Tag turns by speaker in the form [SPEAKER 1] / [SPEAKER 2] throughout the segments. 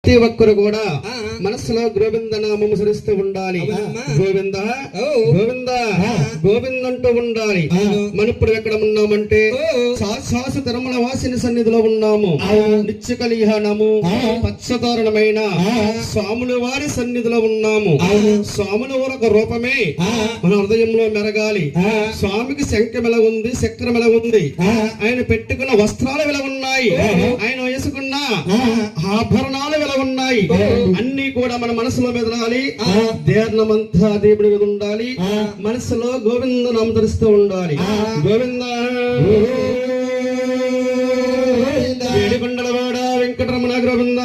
[SPEAKER 1] ప్రతి ఒక్కరు కూడా మనసులో గోవింద నామం సరిస్తూ ఉండాలి. గోవింద గోవింద గోవింద అంటూ ఉండాలి. మనం ఇప్పుడు ఎక్కడ ఉన్నామంటే శాశ్వత తిరుమల వాసిని సన్నిధిలో ఉన్నాము. నిత్య కళ్యాణము పచ్చతోరణమైన స్వాముల వారి సన్నిధిలో ఉన్నాము. స్వాముల వారి రూపమే మన హృదయంలో మెరగాలి. స్వామికి శంఖం ఎలా ఉంది, చక్రం ఎలా ఉంది, ఆయన పెట్టుకున్న వస్త్రాలు ఎలా ఉన్నాయి, ఆయన వేసుకున్న ఆభరణాలు ఎలా ఉన్నాయి, అన్ని కూడా మన మనసులో మెదలాలి. ధ్యానమంతా దేవుడి మీద ఉండాలి. మనసులో గోవింద నామం ధరిస్తూ ఉండాలి. గోవింద ఏడుకొండలవాడ వెంకటరమణ గోవింద,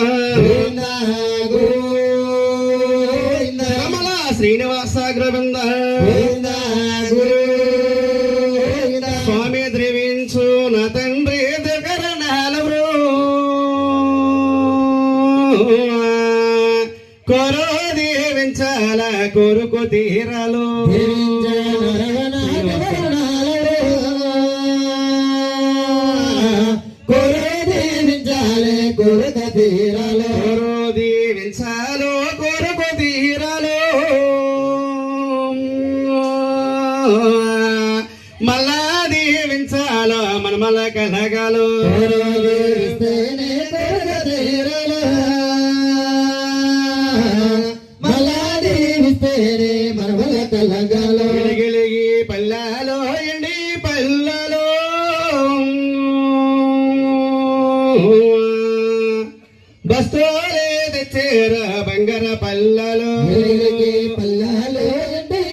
[SPEAKER 1] రమణ శ్రీనివాస గోవింద, స్వామి ద్రవించు నా తండ్రి దగ్గర నాలవరు కొరో దీవించాల కొరుకు తీరాలు కొరుకు తీరాలు కొరో దీవించాలు కొరుకు తీరాలు మళ్ళా దీవించాల మన మళ్ళ కలగాలు గిలిగి పల్లాలో ఎండి పల్లలో బస్తోలే తెచ్చేర బంగార పల్లలో